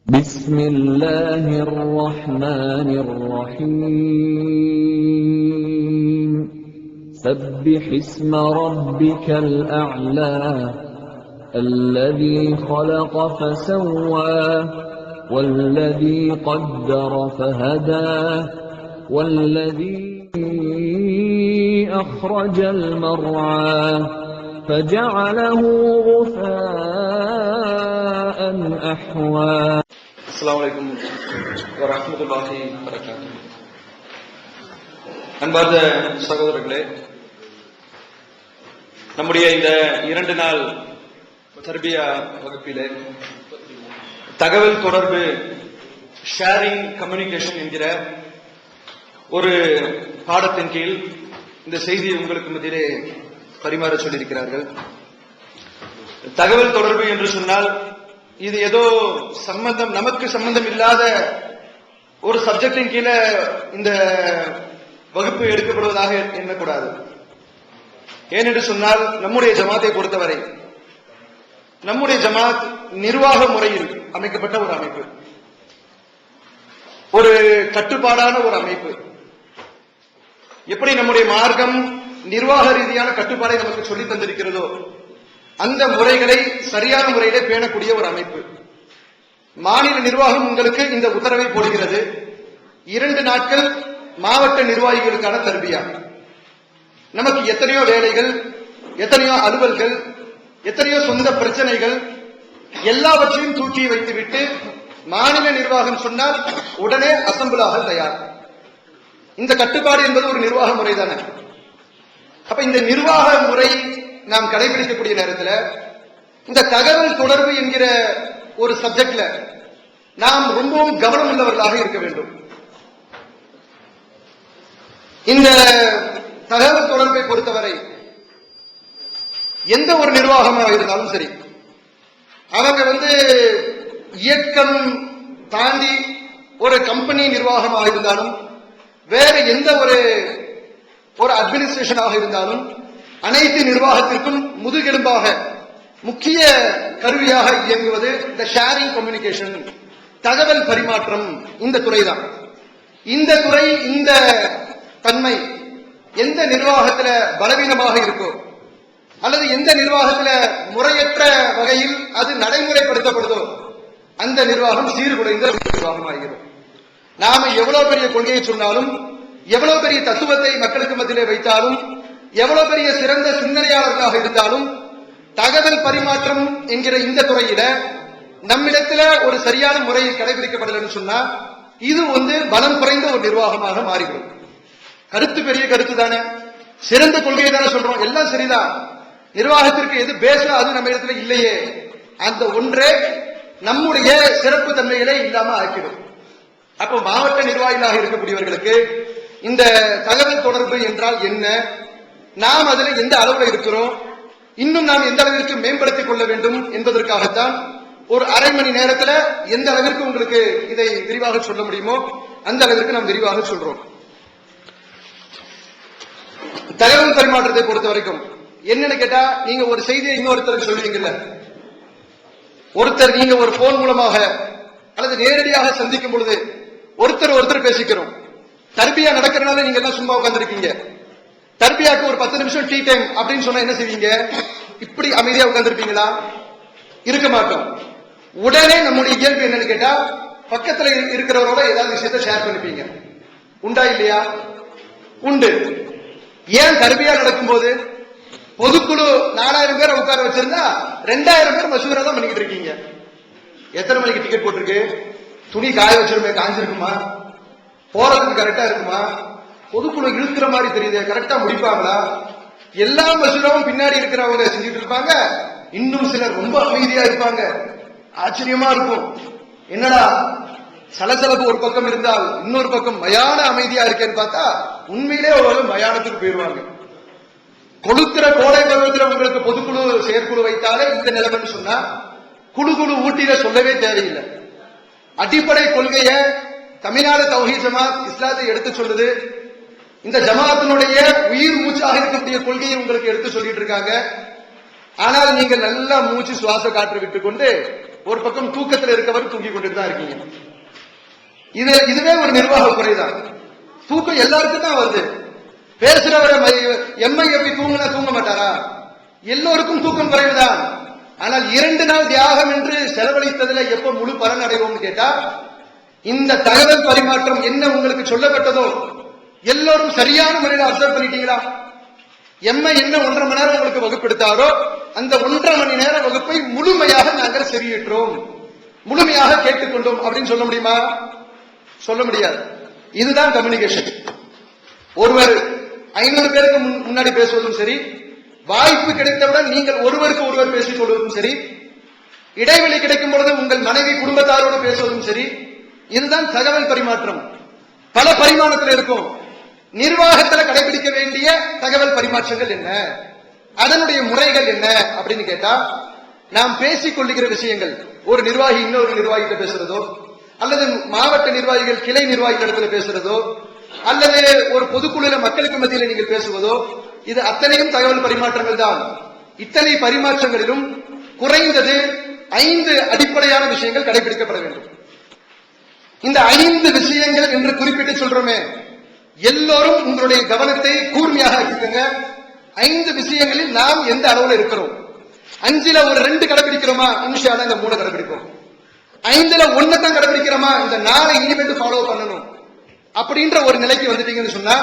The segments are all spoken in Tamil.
بسم الله الرحمن الرحيم سبح اسم ربك الأعلى الذي خلق فسوى والذي قدر فهدى والذي أخرج المرعى فجعله غثاء أحوى. அஸ்ஸலாமு அலைக்கும் வரஹ்மத்துல்லாஹி வபரகாத்துஹு. அன்பார்ந்த சகோதரர்களே, நம்முடைய இந்த 2 நாள் தர்பியா வகுப்பிலே தகவல் தொடர்பு ஷேரிங் கம்யூனிகேஷன் என்கிற ஒரு பாடத்தின் கீழ் இந்த செய்தியை உங்களுக்கு மத்தியிலே பரிமாற சொல்லியிருக்கிறார்கள். தகவல் தொடர்பு என்று சொன்னால் இது ஏதோ நமக்கு சம்பந்தம் இல்லாத ஒரு சப்ஜெக்டின் கீழே இந்த வகுப்பு எடுக்கப்படுவதாக எண்ணக்கூடாது. ஏனென்று சொன்னால் நம்முடைய ஜமாத்தை பொறுத்தவரை நம்முடைய ஜமாத் நிர்வாக முறையில் அமைக்கப்பட்ட ஒரு அமைப்பு, ஒரு கட்டுப்பாடான ஒரு அமைப்பு. எப்படி நம்முடைய மார்க்கம் நிர்வாக ரீதியான கட்டுப்பாடை நமக்கு சொல்லி தந்திருக்கிறதோ அந்த முறைகளை சரியான முறையிலே பேணக்கூடிய ஒரு அமைப்பு. மாநில நிர்வாகம் உங்களுக்கு இந்த உத்தரவை போடுகிறது. 2 நாட்கள் மாவட்ட நிர்வாகிகளுக்கான தர்பியா. நமக்கு எத்தனையோ வேலைகள், எத்தனையோ அலுவல்கள், எத்தனையோ சொந்த பிரச்சனைகள் எல்லாவற்றையும் தூக்கி வைத்துவிட்டு மாநில நிர்வாகம் சொன்னால் உடனே அசம்பிளாக தயார். இந்த கட்டுப்பாடு என்பது ஒரு நிர்வாக முறை தானே. அப்ப இந்த நிர்வாக முறை நாம் கடைபிடிக்கக்கூடிய நேரத்தில் இந்த தகவல் தொடர்பு என்கிற ஒரு சப்ஜெக்ட்ல நாம் ரொம்பவும் கவனம் உள்ளவர்களாக இருக்க வேண்டும். இந்த தகவல் தொடர்பை பொறுத்தவரை எந்த ஒரு நிர்வாகமாக இருந்தாலும் சரி, அவங்க இயக்கம் தாண்டி ஒரு கம்பெனி நிர்வாகமாக இருந்தாலும் வேற எந்த ஒரு அட்மினிஸ்ட்ரேஷனாக இருந்தாலும் அனைத்து நிர்வாகத்திற்கும் முதுகெலும்பாக முக்கிய கருவியாக இயங்குவது இந்த ஷேரிங் கம்யூனிகேஷன், தகவல் பரிமாற்றம். இந்த துறைதான். இந்த துறை, இந்த தன்மை எந்த நிர்வாகத்தில் பலவீனமாக இருக்கோ அல்லது எந்த நிர்வாகத்தில் முறையற்ற வகையில் அது நடைமுறைப்படுத்தப்படுதோ அந்த நிர்வாகம் சீர்குலைந்த நிர்வாகமாகிறது. நாம எவ்வளவு பெரிய கொள்கையை சொன்னாலும், எவ்வளவு பெரிய தத்துவத்தை மக்களுக்கு மத்தியிலே வைத்தாலும், எவ்வளவு பெரிய சிறந்த சிந்தனையாளர்களாக இருந்தாலும் தகவல் பரிமாற்றம் என்கிற இந்த துறையில நம்மிடத்துல ஒரு சரியான முறையை கடைபிடிக்கப்படலன்னு சொன்னா இது பலம் குறைந்த ஒரு நிர்வாகமாக மாறிவிடும். கருத்து பெரிய கருத்து தானே, சிறந்த கொள்கையை தானே சொல்றோம், எல்லாம் சரிதான். நிர்வாகத்திற்கு எது பேச அது நம்ம இடத்துல இல்லையே, அந்த ஒன்றே நம்முடைய சிறப்பு தன்மைகளை இல்லாம ஆக்கிடும். அப்போ மாவட்ட நிர்வாகிகளாக இருக்கக்கூடியவர்களுக்கு இந்த தகவல் தொடர்பு என்றால் என்ன, நாம் அதில் எந்த அளவில் இருக்கிறோம், இன்னும் நாம் எந்த அளவிற்கு மேம்படுத்திக் கொள்ள வேண்டும் என்பதற்காகத்தான் ஒரு அரை மணி நேரத்தில் எந்த அளவிற்கு உங்களுக்கு இதை விரிவாக சொல்ல முடியுமோ அந்த அளவிற்கு நாம் விரிவாக சொல்றோம். தகவல் பரிமாற்றத்தை பொறுத்த வரைக்கும் என்னன்னு கேட்டா, நீங்க ஒரு செய்தியை இன்னொருத்தருக்கு சொல்லுவீங்கல்ல, ஒருத்தர் நீங்க ஒரு போன் மூலமாக அல்லது நேரடியாக சந்திக்கும் பொழுது ஒருத்தர் பேசிக்கிறோம். தர்பியா நடக்கிறனால நீங்க எல்லாம் சும்மா உட்கார்ந்துருக்கீங்க. தர்பியாக்கு ஒரு 10 நிமிஷம் டீ டைம் அப்படின்னு சொன்னா என்ன செய்வீங்க? இப்படி அமைதியா உட்கார்ந்துருப்பீங்களா? இருக்க மாட்டோம். உடனே நம்முடைய இயல்பு என்னன்னு கேட்டா, பக்கத்துல இருக்கிறவரோட ஏதாவது விஷயத்தை ஷேர் பண்ணிப்பீங்க. உண்டா இல்லையா? உண்டு. ஏன் தர்பியா நடக்கும்போது பொதுக்குழு 4000 பேரை உட்கார வச்சிருந்தா 2000 பேர் மசூரா தான் பண்ணிக்கிட்டு இருக்கீங்க. எத்தனை மணிக்கு டிக்கெட் போட்டிருக்கு? துணி காய வச்சிருமே, காஞ்சிருக்குமா? போறதுக்கு கரெக்டா இருக்குமா? பொதுக்குழு இழுக்கிற மாதிரி தெரியுது, கரெக்டா முடிப்பாங்களா? எல்லா மசூராவும் பின்னாடி இருக்கிறவங்க செஞ்சுட்டு இருப்பாங்க. இன்னும் சிலர் ரொம்ப அமைதியா இருப்பாங்க. ஆச்சரியமா இருக்கும், என்னடா சலசலப்பு ஒரு பக்கம் இருந்தால் இன்னொரு பக்கம் மயான அமைதியா இருக்கேன்னு பார்த்தா உண்மையிலே ஒரு மயானத்துக்கு போயிருவாங்க. கொளுத்துற கோடை பருவத்தில் உங்களுக்கு பொதுக்குழு செயற்குழு வைத்தாலே இந்த நிலைமைன்னு சொன்னா குழு ஊட்டியில சொல்லவே தேவையில்லை. அடிப்படை கொள்கையை தமிழ்நாடு தௌஹீத் ஜமாத் இஸ்லாத்தை எடுத்து சொல்லுது. இந்த ஜமாத்தினுடைய உயிர் மூச்சாக இருக்கக்கூடிய கொள்கையை உங்களுக்கு எடுத்து சொல்லிட்டு இருக்காங்க. ஆனால் நீங்கள் நல்லா மூச்சு சுவாச காற்று விட்டுக் கொண்டு ஒரு பக்கம் தூக்கத்தில் இருக்கவர் தூங்கி கொண்டு தான் இருக்கீங்க. இதுவே ஒரு நிர்வாக குறைதான். தூக்கம் எல்லாருக்கும் தான் வருது. பேசுறவரை எம்ஐ எப்படி தூங்க மாட்டாரா? எல்லோருக்கும் தூக்கம் குறைவுதான். ஆனால் 2 நாள் தியாகம் என்று செலவழித்ததுல எப்ப முழு பலன் அடைவோம்னு கேட்டா, இந்த தகவல் பரிமாற்றம் என்ன உங்களுக்கு சொல்லப்பட்டதோ எல்லோரும் சரியான முறையில் அப்சர்வ் பண்ணிட்டீங்களா? எம்ஐ என்ன 1.5 மணி நேரம் உங்களுக்கு வகுப்பெடுத்தாரோ அந்த 1.5 மணி நேர வகுப்பை முழுமையாக நாங்கள் செவியேற்றோம், முழுமையாக கேட்டுக்கொண்டோம் அப்படின்னு சொல்ல முடியுமா? சொல்ல முடியாது. இதுதான் கம்யூனிகேஷன். ஒருவர் 500 பேருக்கு முன்னாடி பேசுவதும் சரி, வாய்ப்பு கிடைத்தவுடன் நீங்கள் ஒருவருக்கு ஒருவர் பேசிக் கொள்வதும் சரி, இடைவெளி கிடைக்கும் பொழுது உங்கள் மனைவி குடும்பத்தாரோடு பேசுவதும் சரி, இதுதான் தகவல் பரிமாற்றம். பல பரிமாணத்தில் இருக்கும். நிர்வாகத்தில் கடைபிடிக்க வேண்டிய தகவல் பரிமாற்றங்கள் என்ன, அதனுடைய முறைகள் என்ன அப்படின்னு கேட்டா, நாம் பேசிக் கொள்ளுகிற விஷயங்கள், ஒரு நிர்வாகி இன்னொரு நிர்வாகிகிட்ட பேசுறதோ, அல்லது மாவட்ட நிர்வாகிகள் கிளை நிர்வாகிகளிடத்தில் பேசுறதோ, அல்லது ஒரு பொதுக்குழுல மக்களுக்கு மத்தியில் நீங்கள் பேசுவதோ, இது அத்தனையும் தகவல் பரிமாற்றங்கள் தான். இத்தனை பரிமாற்றங்களிலும் குறைந்தது 5 அடிப்படையான விஷயங்கள் கடைபிடிக்கப்பட வேண்டும். இந்த 5 விஷயங்கள் என்று குறிப்பிட்டு சொல்றோமே, எல்லோரும் உங்களுடைய கவனத்தை கூர்மையாக இருக்குங்க. 5 விஷயங்களில் நாம் எந்த அளவுல இருக்கிறோம்? 5ல ஒரு 2 கடைபிடிக்கிறோமா? இன்ஷா அல்லாஹ் இந்த 3 கடைபிடிப்போம். 5ல 1 தான் கடைபிடிக்கிறோமா? இந்த 4 இனிமேல் ஃபாலோ பண்ணணும் அப்படின்ற ஒரு நிலைக்கு வந்துட்டீங்கன்னு சொன்னா,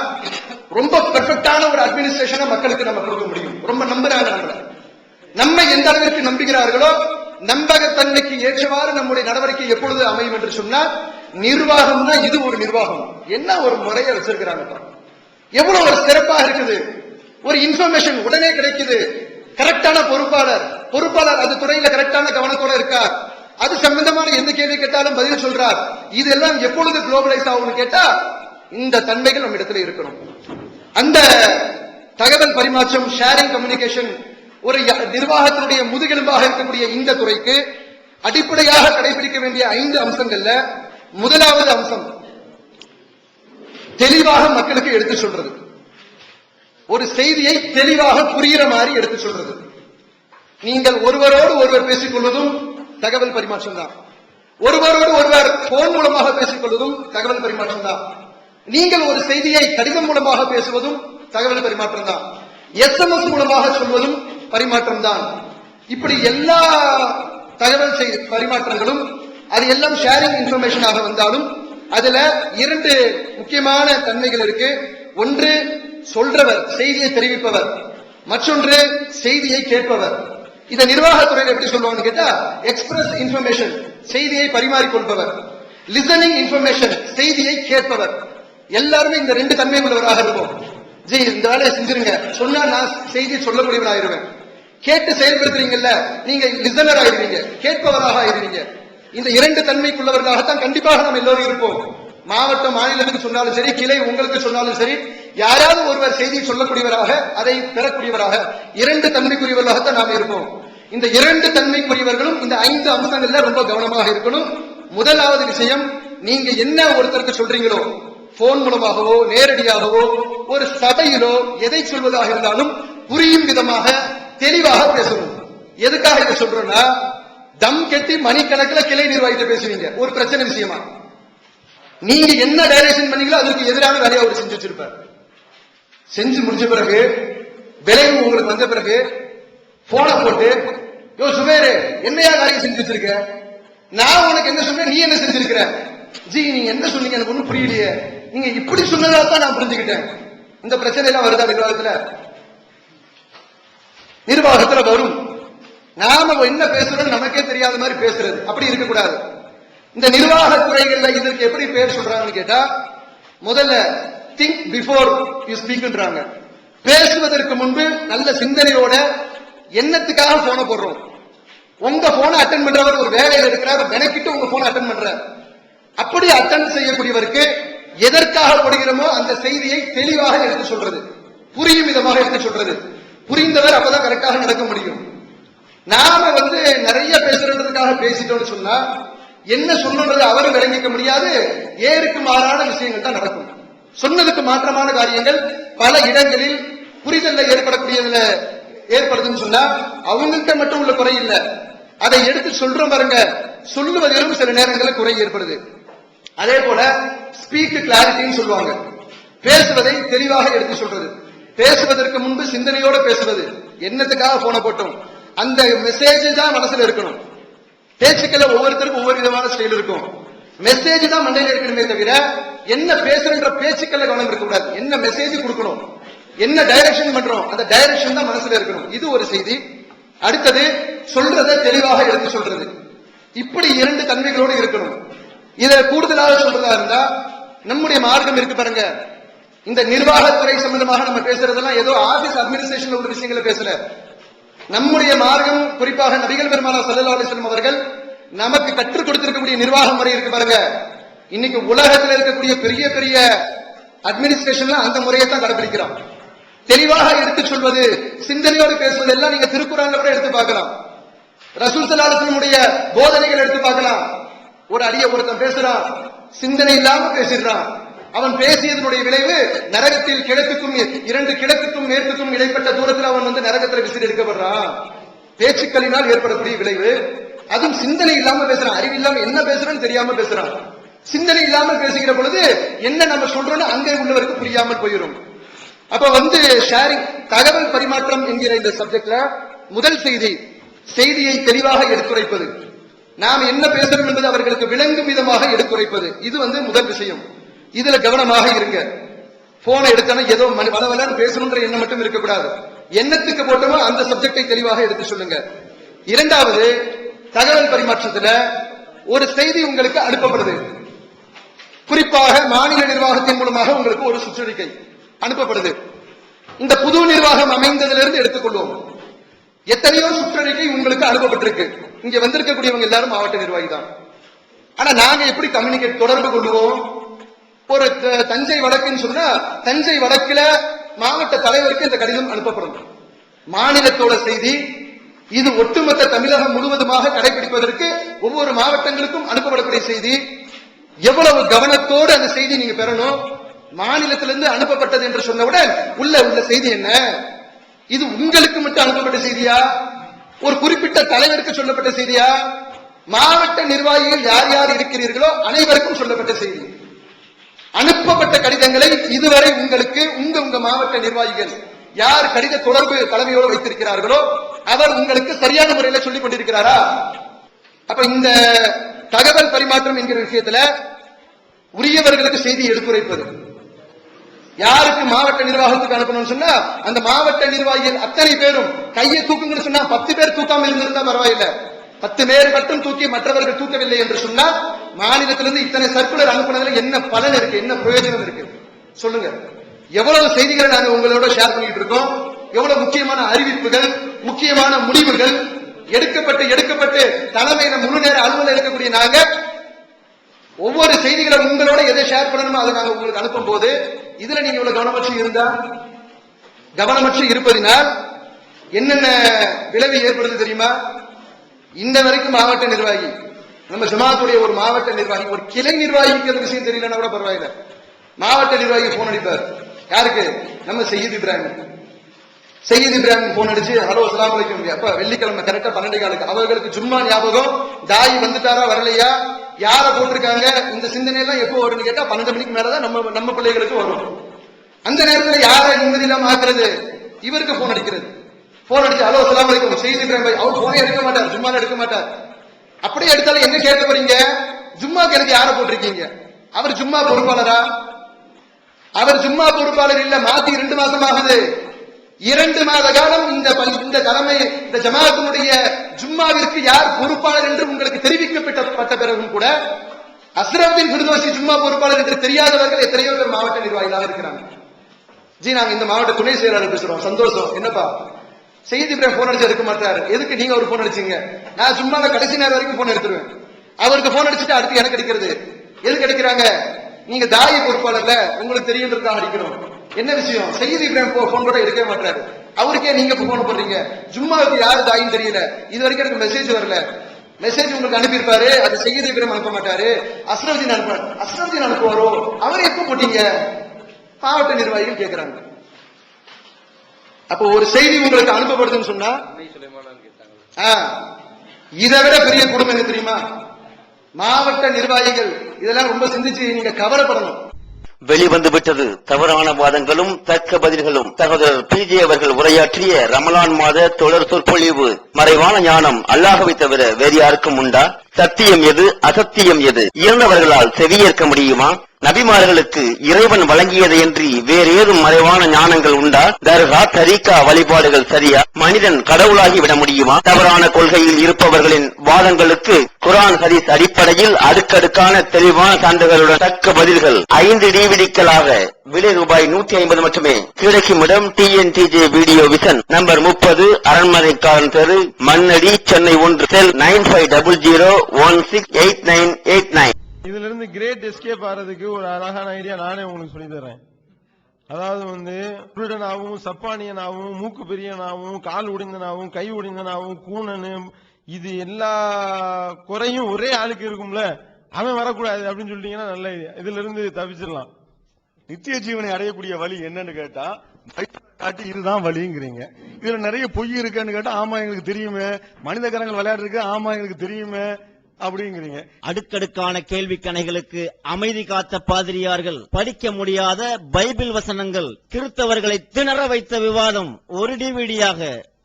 ரொம்ப பெர்ஃபெக்டான ஒரு அட்மினிஸ்ட்ரேஷனை மக்களுக்கு நம்ம கொடுக்க முடியும். ரொம்ப நம்புறாங்க நம்ம எந்த அளவிற்கு நம்புகிறார்களோ, நம்பகத்தன்மைக்கு ஏற்றவாறு நம்முடைய நடவடிக்கை எப்பொழுது அமையும் என்று சொன்னால், நிர்வாகம்னா இது ஒரு நிர்வாகம். என்ன ஒரு முறையை வச்சிருக்கிறாங்க, எவ்வளவு ஒரு சிறப்பாக இருக்குது. ஒரு இன்ஃபர்மேஷன் உடனே கிடைக்குது. கரெக்டான பொறுப்பாளர் அது துறையில கரெக்டான கவனத்தோட இருக்கார். அது சம்பந்தமான எந்த கேள்வி கேட்டாலும் பதில் சொல்றார். இதெல்லாம் எப்பொழுது குளோபலைஸ் ஆகும்னு கேட்டா, இந்த தன்மைகள் நம்ம இடத்துல இருக்கணும். அந்த தகவல் பரிமாற்றம், ஷேரிங் கம்யூனிகேஷன் ஒரு நிர்வாகத்தினுடைய முதுகெலும்பாக இருக்கக்கூடிய இந்த துறைக்கு அடிப்படையாக கடைபிடிக்க வேண்டிய 5 அம்சங்கள்ல முதலாவது அம்சம் தெளிவாக மக்களுக்கு எடுத்து சொல்றது. ஒரு செய்தியை தெளிவாக புரிகிற மாதிரி எடுத்து சொல்றது. நீங்கள் ஒருவரோடு ஒருவர் பேசிக் கொள்வதும் தகவல் பரிமாற்றம் தான். ஒருவரோடு ஒருவர் போன் மூலமாக பேசிக் கொள்வதும் தகவல் பரிமாற்றம் தான். நீங்கள் ஒரு செய்தியை கடிதம் மூலமாக பேசுவதும் தகவல் பரிமாற்றம் தான். SMS மூலமாக சொல்வதும் பரிமாற்றம் தான். இப்படி எல்லா தகவல் பரிமாற்றங்களும் அது எல்லாம் ஷேரிங் இன்ஃபர்மேஷனாக வந்தாலும் அதுல 2 முக்கியமான தன்மைகள் இருக்கு. ஒன்று சொல்றவர், செய்தியை தெரிவிப்பவர். மற்றொன்று செய்தியை கேட்பவர். இத நிர்வாகத்துறையில் எப்படி சொல்லுவாங்கன்னு கேட்டா, எக்ஸ்பிரஸ் இன்ஃபர்மேஷன், செய்தியை பரிமாறிக்கொள்பவர். லிசனிங் இன்ஃபர்மேஷன், செய்தியை கேட்பவர். எல்லாருமே இந்த 2 தன்மை உள்ளவராக இருக்கும். ஜி இந்த வேலையை செஞ்சிருங்க சொன்னா நான் செய்தி சொல்லக்கூடியவர் ஆயிருவேன். கேட்டு செயல்படுத்துறீங்கல்ல, நீங்க லிசனர் ஆயிருவீங்க, கேட்பவராக ஆயிருவீங்க. இந்த 2 தன்மைக்குள்ளவர்களாகத்தான் கண்டிப்பாக நாம் எல்லோரும் இருப்போம். மாவட்டம், மாநிலத்துக்கு சொன்னாலும் சரி, கிளை உங்களுக்கு சொன்னாலும் சரி, யாராவது ஒருவர் செய்தி சொல்லக்கூடியவராக, அதை பெறக்கூடியவராக, 2 தன்மைக்குரியவர்களாகத்தான் நாம் இருப்போம். இந்த 2 தன்மைக்குரியவர்களும் இந்த 5 அம்சங்கள்ல ரொம்ப கவனமாக இருக்கணும். முதலாவது விஷயம், நீங்க என்ன ஒருத்தருக்கு சொல்றீங்களோ, போன் மூலமாகவோ நேரடியாகவோ ஒரு சபையிலோ எதை சொல்வதாக இருந்தாலும் புரியும் விதமாக தெளிவாக பேசணும். எதுக்காக இதை சொல்றோம்னா, தம் கெட்டி மணிக்கணக்கில் கிளை நிர்வாகிட்ட பேசுவீங்க ஒரு பிரச்சனை விஷயமா. நீங்க என்ன டைரக்ஷன் பண்ணீங்களோ அதற்கு எதிரான வேலையை அவர் செஞ்சு வச்சிருப்பார். செஞ்சு முடிச்ச பிறகு, விளைவு உங்களுக்கு வந்த பிறகு போனை போட்டு, யோ சுபேரு என்னையா காரியம் செஞ்சு வச்சிருக்க, நான் உனக்கு என்ன சொன்னேன், நீ என்ன செஞ்சிருக்கிற, ஜி நீங்க என்ன சொன்னீங்க எனக்கு ஒன்னும் புரியலையே, நீங்க இப்படி சொன்னதான் நான் புரிஞ்சுக்கிட்டேன். இந்த பிரச்சனை எல்லாம் வருதா நிர்வாகத்துல வரும். நாம என்ன பேசுறோம் நமக்கே தெரியாத மாதிரி பேசுறது, அப்படி இருக்கக்கூடாது. இந்த நிர்வாக துறைகள்ல இதற்கு எப்படி பேர் சொல்றாங்கன்னு கேட்டா, முதல்ல திங்க் பிஃபோர் யூ ஸ்பீக்ன்றாங்க. பேசுவதற்கு முன்பு நல்ல சிந்தனையோட எண்ணத்துக்காக போன போடுறோம். உங்க போனை அட்டன் பண்றவர் ஒரு வேலையில இருக்கிறார், மெனக்கிட்டு உங்க போனை அட்டன் பண்றார். அப்படி அட்டன் செய்யக்கூடியவருக்கு எதற்காக போடுகிறோமோ அந்த செய்தியை தெளிவாக எடுத்து சொல்றது, புரியும் விதமாக எடுத்து சொல்றது. புரிந்தவர் அப்பதான் கரெக்டாக நடக்க முடியும். நாம நிறைய பேசுறதுக்காக பேசிட்டோம்னு சொன்னா என்ன சொல்லணும்ன்றது அவரும் விளங்கிக்க முடியாது. ஏருக்கு மாறான விஷயங்கள் தான் நடக்கும். சொன்னதுக்கு மாற்றமான காரியங்கள் பல இடங்களில் புரிதல்ல ஏற்படக்கூடியதுல ஏற்படுதுன்னு சொன்னா அவங்கள்ட்ட மட்டும் உள்ள குறை இல்ல, அதை எடுத்து சொல்றோம் பாருங்க, சொல்லுவதிலும் சில நேரங்களில் குறை ஏற்படுது. அதே போல ஸ்பீக் கிளாரிட்டின்னு சொல்லுவாங்க, பேசுவதை தெளிவாக எடுத்து சொல்றது. பேசுவதற்கு முன்பு சிந்தனையோட பேசுவது. என்னத்துக்காக போன போட்டோம், அந்த மெசேஜ் தான் மனசுல இருக்கணும். பேச்சுக்கல்ல ஒவ்வொருத்தருக்கும் ஒவ்வொரு விதமான ஸ்டைல் இருக்கும். மெசேஜ் தான் மண்டையில இருக்கணுமே தவிர என்ன பேசுறன்ற பேச்சுக்கல்ல கவனம் இருக்கக்கூடாது. என்ன மெசேஜ் கொடுக்கணும், என்ன டைரக்ஷன் பண்றோம், அந்த டைரக்ஷன் தான் மனசுல இருக்கணும். இது ஒரு செய்தி. அடுத்தது சொல்றதை தெளிவாக எடுத்து சொல்றது. இப்படி இரண்டு தன்மைகளோடு இருக்கணும். இதை கூடுதலாக சொல்றதா இருந்தா நம்முடைய மார்க்கம் இருக்கு பாருங்க, இந்த நிர்வாகத்துறை சம்பந்தமாக நம்ம பேசுறதெல்லாம் ஏதோ ஆபீஸ் அட்மினிஸ்ட்ரேஷன்ல உள்ள விஷயங்களை பேசல. நம்முடைய மார்க்கம், குறிப்பாக நபிகள் பெருமானார் ஸல்லல்லாஹு அலைஹி வஸல்லம் அவர்கள் நமக்கு கற்றுக் கொடுத்திருக்கக்கூடிய நிர்வாக முறை இருக்கு பாருங்க. இன்னைக்கு உலகத்தில் இருக்கக்கூடிய பெரிய பெரிய அட்மினிஸ்ட்ரேஷன்ல அந்த முறையை தான் கடைபிடிக்கிறோம். தெளிவாக எடுத்து சொல்வது, சிந்தனையோடு பேசுவது எல்லாம் நீங்க திருக்குறான்ல கூட எடுத்து பார்க்கலாம். ரசூல் ஸல்லல்லாஹு அலைஹி வஸல்லம் உடைய போதனைகள் எடுத்து பார்க்கலாம். ஒரு அடிய ஒருத்தன் பேசுறான், சிந்தனை இல்லாம பேசிடுறான். அவன் பேசியதனுடைய விளைவு நரகத்தில் இரண்டு கிழக்குக்கும் மேற்குக்கும் இடைப்பட்ட தூரத்தில் அவன் நரகத்தில் விசிறி எடுக்கப்படுறான். பேச்சுக்களினால் ஏற்படக்கூடிய விளைவு. அதுவும் சிந்தனை இல்லாம பேசுறான், அறிவு இல்லாம என்ன பேசுறோன்னு தெரியாம பேசுறான். சிந்தனை இல்லாமல் பேசுகிற பொழுது என்ன நம்ம சொல்றோம்னு அங்கே உள்ளவருக்கு புரியாமல் போயிடும். அப்ப ஷேரிங், தகவல் பரிமாற்றம் என்கிற இந்த சப்ஜெக்ட்ல முதல் செய்தியை தெளிவாக எடுத்துரைப்பது, நாம் என்ன பேசுறோம் என்பது அவர்களுக்கு விளங்கும் விதமாக எடுத்துரைப்பது. இது முதல் விஷயம். இதுல கவனமாக இருங்க. போனை எடுத்தானே ஏதோ வளவலன்னு பேசணுன்ற எண்ணம் மட்டும் இருக்கக்கூடாது. எண்ணத்துக்கு போட்டோமோ அந்த சப்ஜெக்டை தெளிவாக எடுத்து சொல்லுங்க. இரண்டாவது, தகவல் பரிமாற்றத்துல ஒரு செய்தி உங்களுக்கு அனுப்பப்படுது. குறிப்பாக மாநில நிர்வாகத்தின் மூலமாக உங்களுக்கு ஒரு சுற்றறிக்கை அனுப்பப்படுது. இந்த புது நிர்வாகம் அமைந்ததிலிருந்து எடுத்துக்கொள்வோம். எத்தனையோ சுற்றறிக்கை உங்களுக்கு அனுப்பப்பட்டிருக்கு. இங்க வந்திருக்கக்கூடியவங்க எல்லாரும் மாவட்ட நிர்வாகி தான். ஆனா நாங்க எப்படி கம்யூனிகேட் தொடர்பு கொள்வோம்? ஒரு தஞ்சை வடக்குன்னு சொன்னா தஞ்சை வடக்குல மாவட்ட தலைவருக்கு இந்த கடிதம் அனுப்பப்படும். மாநிலத்தோட செய்தி இது ஒட்டுமொத்த தமிழகம் முழுவதுமாக கடைபிடிப்பதற்கு ஒவ்வொரு மாவட்டங்களுக்கும் அனுப்பப்படக்கூடிய செய்தி. எவ்வளவு கவனத்தோடு அந்த செய்தி நீங்க பெறணும். மாநிலத்திலிருந்து அனுப்பப்பட்டது என்று சொன்னவுடன் உள்ள செய்தி என்ன? இது உங்களுக்கு மட்டும் அனுப்பப்பட்ட செய்தியா? ஒரு குறிப்பிட்ட தலைவருக்கு சொல்லப்பட்ட செய்தியா? மாவட்ட நிர்வாகிகள் யார் யார் இருக்கிறீர்களோ அனைவருக்கும் சொல்லப்பட்ட செய்தி. அனுப்பப்பட்ட கடிதங்களை இதுவரை உங்களுக்கு உங்க மாவட்ட நிர்வாகிகள் யார் கடித தொடர்பு தலைமையோடு வைத்திருக்கிறார்களோ அவர் உங்களுக்கு சரியான முறையில் சொல்லிக் கொண்டிருக்கிறாரா? அப்ப இந்த தகவல் பரிமாற்றம் என்கிற விஷயத்துல உரியவர்களுக்கு செய்தி எடுத்துரைப்பது. யாருக்கு மாவட்ட நிர்வாகத்துக்கு அனுப்பணும்னு சொன்னா அந்த மாவட்ட நிர்வாகிகள் அத்தனை பேரும் கையை தூக்குங்கன்னு சொன்னா 10 பேர் தூக்காம இருந்திருந்தா பரவாயில்லை. 10 பேர் மட்டும் தூக்கி மற்றவர்கள் தூக்கவில்லை என்று சொன்னா மாநிலத்திலிருந்து இத்தனை சர்க்குலர் அனுப்புனதுல என்ன பலன் இருக்கு, என்ன பிரயோஜனம் இருக்கு சொல்லுங்க. எவ்வளவு செய்திகளை நாங்க உங்களோட ஷேர் பண்ணிட்டு இருக்கோம். எவ்வளவு முக்கியமான அறிவிப்புகள், முக்கியமான முடிவுகள் எடுக்கப்பட்டு தலைமையில முழு நேர அலுவலர் இருக்கக்கூடிய நாங்க ஒவ்வொரு செய்திகளை உங்களோட எதை ஷேர் பண்ணணுமோ அதை நாங்க உங்களுக்கு அனுப்பும் போது இதுல நீங்க இவ்வளவு கவனமற்று இருப்பதினால் என்னென்ன விளைவு ஏற்படுது தெரியுமா? இந்த வரைக்கும் மாவட்ட நிர்வாகி, நம்ம ஜமாத்துடைய ஒரு மாவட்ட நிர்வாகி, ஒரு கிளை நிர்வாகிக்கு அந்த விஷயம் தெரியலன்னா கூட பரவாயில்ல, மாவட்ட நிர்வாகி போன் அடிப்பார். யாருக்கு? நம்ம சையீத் இப்ராஹிம் போன் அடிச்சு ஹலோ அஸ்ஸலாமு அலைக்கும், அப்ப வெள்ளிக்கிழமை கரெக்டா 12:15 அவர்களுக்கு ஜும்மா ஞாபகம், தாய் வந்துட்டாரா வரலையா, யார போட்டிருக்காங்க, இந்த சிந்தனை எல்லாம் எப்போ வரும்னு கேட்டா 12 மணிக்கு மேலதான் நம்ம பிள்ளைகளுக்கு வரும். அந்த நேரத்தில் யாரை நிம்மதியில்லாம ஆக்குறது? இவருக்கு போன் அடிக்கிறது. போன் அடிச்சு ஹலோ அஸ்ஸலாமு அலைக்கும் சையீத் இப்ராஹிம் பாய், அவர் போனே எடுக்க மாட்டார், ஜும்மா எடுக்க மாட்டார். அப்படியே எடுத்தாலும் எங்க கேட்க போறீங்க? ஜும்மாக்கு எனக்கு யார போட்டிருக்கீங்க? அவர் ஜும்மா பொறுப்பாளரா? அவர் ஜும்மா பொறுப்பாளர் இல்ல. மாத்தி 2 மாசம் ஆகுது. 2 மாத காலம் இந்த தலைமை இந்த ஜமாஅத்தினுடைய ஜும்மாவிற்கு யார் பொறுப்பாளர் என்று உங்களுக்கு தெரிவிக்கப்பட்ட பிறகும் கூட அஸ்ரஃபின் ஃபிர்தௌசி ஜும்மா பொறுப்பாளர் என்று தெரியாதவர்கள் எத்தனையோ பேர் மாவட்ட நிர்வாகிகளாக இருக்கிறாங்க. ஜி நாங்க இந்த மாவட்ட துணை செயலாளர் பேசுறோம், சந்தோஷம். என்னப்பா சையீத் இப்ராஹிம் போன் அடிச்சு எடுக்க மாட்டாரு, எதுக்கு நீங்க ஒரு போன் அடிச்சீங்க? நான் சும்மா கடைசி நேரம் வரைக்கும் போன் எடுத்துருவேன். அவருக்கு போன் அடிச்சுட்டு அடுத்து எனக்கு அடிக்கிறது. எதுக்கு அடிக்கிறாங்க? நீங்க தாய் பொறுப்பாளர்ல உங்களுக்கு தெரியுன்றதுக்காக அடிக்கணும். என்ன விஷயம்? சையீத் இப்ராஹிம் போன் கூட எடுக்கவே மாட்டாரு, அவருக்கே நீங்க போன் பண்றீங்க. ஜும்மாவுக்கு யாரு தாயின்னு தெரியல, இது வரைக்கும் எனக்கு மெசேஜ் வரல. மெசேஜ் உங்களுக்கு அனுப்பியிருப்பாரு, அது சையீத் இப்ராஹிம் அனுப்ப மாட்டாரு, அஸ்ரஃப்தீன் அனுப்புவாரோ, அவர் எப்ப போட்டீங்க? மாவட்ட நிர்வாகிகள் கேட்கிறாங்க. அப்போ ஒரு செய்தி உங்களுக்கு அனுப்பப்படுதுன்னு சொன்னா இதை விட பெரிய குடும்பம் என்ன தெரியுமா? மாவட்ட நிர்வாகிகள் இதெல்லாம் ரொம்ப சிந்திச்சு நீங்க கவலைப்படணும். வெளிவந்து விட்டது தவறான வாதங்களும் தக்க பதில்களும். சகோதரர் PJ அவர்கள் உரையாற்றிய ரமலான் மாத தொடர் சொற்பொழிவு. மறைவான ஞானம் அல்லாஹ்வை தவிர வேறு யாருக்கும் உண்டா? சத்தியம் எது, அசத்தியம் எது? இறந்தவர்களால் செவியேற்க முடியுமா? நபிமார்களுக்கு இறைவன் வழங்கியதையன்றி வேறு ஏதும் மறைவான ஞானங்கள் உண்டா? தர்கா, தரீகா வழிபாடுகள் சரியா? மனிதன் கடவுளாகி விட முடியுமா? தவறான கொள்கையில் இருப்பவர்களின் வாதங்களுக்கு குர்ஆன் ஹதீஸ் அடிப்படையில் அடுக்கடுக்கான தெளிவான சான்றுகளுடன் தக்க பதில்கள் 5 டிவிடிக்களாக விலை ரூபாய் 150 மட்டுமே. கிடைக்கும் இடம் TNTJ வீடியோ விஷன், நம்பர் 30, அரண்மனைக்காரன் தெரு, மண்ணடி, சென்னை 1, செல் 9500168989. இதுல இருந்து கிரேட் எஸ்கேப் ஆறதுக்கு ஒரு அழகான ஐடியா நானே உங்களுக்கு சொல்லி தரேன். அதாவது குருடனாகவும் சப்பானியனாகவும் மூக்கு பெரியனாகவும் கால் உடைந்தனாகவும் கை உடைந்தனாகவும் கூணனு இது எல்லா குறையும் ஒரே ஆளுக்கு இருக்கும்ல, அவன் வரக்கூடாது அப்படின்னு சொல்லிட்டீங்கன்னா நல்ல ஐடியா. இதுல இருந்து தப்பிச்சிடலாம். நித்திய ஜீவனை அடையக்கூடிய வழி என்னன்னு கேட்டா காட்டி இதுதான் வழிங்கிறீங்க. இதுல நிறைய பொய் இருக்குன்னு கேட்டா ஆமா எங்களுக்கு தெரியுமே, மனித கரங்கள் விளையாடுறதுக்கு ஆமா எங்களுக்கு தெரியுமே அப்படிங்கிறீங்க. அடுக்கடுக்கான கேள்வி கணைகளுக்கு அமைதி காத்த பாதிரியார்கள், படிக்க முடியாத பைபிள் வசனங்கள், கிறிஸ்தவர்களை திணற வைத்த விவாதம் ஒரு டிவிடியாக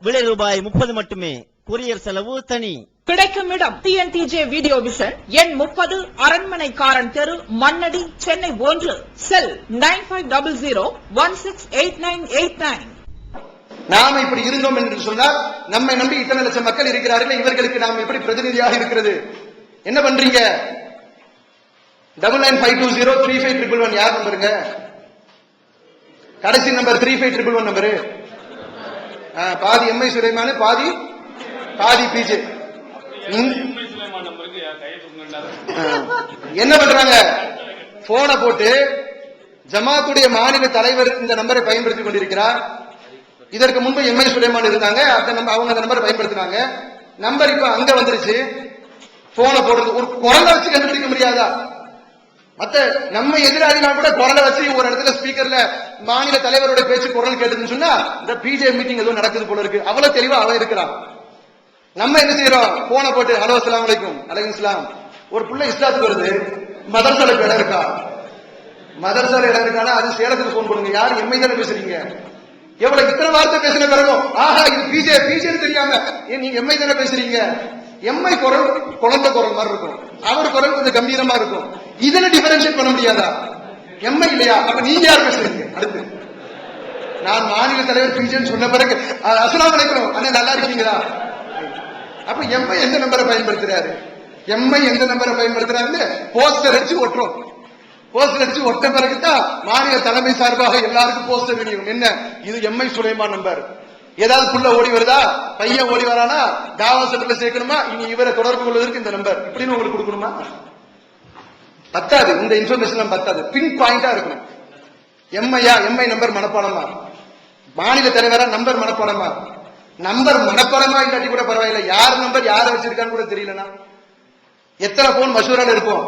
விலை ரூபாய் 30 மட்டுமே. கொரியர் செலவு தனி. கிடைக்கும் இடம் TNTJ வீடியோ விஷன், எண் 30, அரண்மனைக்காரன் தெரு, மண்ணடி, சென்னை 1, செல் 9500168989. நாம இப்படி இருந்தோம் என்று சொன்னால் நம்மை நம்பி இத்தனை லட்சம் மக்கள் இருக்கிறார்கள், இவர்களுக்கு நாம் எப்படி பிரதிநிதியாக இருக்கிறது? என்ன பண்றீங்க? 9952035311 யார் நம்பருங்க? கடைசி நம்பர் 35311 நம்பரு. பாதி MI சுலைமான், பாதி PJ. என்ன பண்றாங்க? போனை போட்டு ஜமாத்துடைய மாநில தலைவர் இந்த நம்பரை பயன்படுத்திக் கொண்டிருக்கிறார். இதற்கு முன்பு MI சுலைமான் இருந்தாங்க, அவங்க அந்த நம்பரை பயன்படுத்தினாங்க. நம்பர் இப்ப அங்க வந்துருச்சு. போனை போடுறது ஒரு குரலை வச்சு கண்டுபிடிக்க முடியாதா? மத்த நம்ம எதிராளிகள் கூட குரலை வச்சு ஒரு இடத்துல ஸ்பீக்கர்ல மாநில தலைவரோட பேச்சு குரல் கேட்டதுன்னு சொன்னா இந்த PJ மீட்டிங் ஏதோ நடக்குது போல இருக்கு. அவ்வளவு தெளிவா அவன் இருக்கிறான். நம்ம என்ன செய்யறோம்? போனை போட்டு ஹலோ அஸ்ஸலாமு அலைக்கும், அலைக்கும் இஸ்லாம். ஒரு புள்ள இஸ்லாத்துக்கு வருது, மதரசால இடம் இருக்கா? மதரசால இடம் இருக்கானா அது சேலத்துக்கு போன் பண்ணுங்க. யாரு MI தானே பேசுறீங்க? எவ்வளவு இத்தனை வார்த்தை பேசின பிறகும் ஆஹா இது PJ தெரியாம நீங்க MI தானே பேசுறீங்க? MI குரல் குழந்தை குரல் மாதிரி இருக்கும், அவர் குரல் கொஞ்சம் கம்பீரமா இருக்கும். இதனை டிஃபரன்ஷியேட் பண்ண முடியாதா? MI இல்லையா? அப்ப நீங்க யார் பேசுறீங்க? அடுத்து நான் மாநில தலைவர் PJ சொன்ன பிறகு அஸ்ஸலாமு அலைக்கும் அண்ணே நல்லா இருக்கீங்களா? அப்ப MI எந்த நம்பரை பயன்படுத்துறாரு? MI எந்த நம்பரை பயன்படுத்துறாருன்னு போஸ்டர் அடிச்சு ஒட்டுறோம். போஸ்டர் அடிச்சு ஒட்ட பிறகுதான் மாநில தலைமை சார்பாக எல்லாருக்கும் போஸ்டர் விநியோகம். என்ன இது? MI Sulaiman number. ஏதாவது புள்ள ஓடி வருதா, பையன் ஓடி வரானா தாவா சென்டர்ல சேர்க்கணுமா, இனி இவரை தொடர்பு கொள்வதற்கு இந்த நம்பர் இப்படின்னு உங்களுக்கு கொடுக்கணுமா? பத்தாது. இந்த இன்ஃபர்மேஷன் பத்தாது. பின் பாயிண்டா இருக்கணும். MI நம்பர் மனப்பாடமா, மாநில தலைவரா நம்பர் மனப்பாடமா, நம்பர் மனப்பாடமா இல்லாட்டி கூட பரவாயில்ல, யார் நம்பர் யார வச்சிருக்கான்னு கூட தெரியலனா எத்தனை போன் மஷூரால இருக்கும்.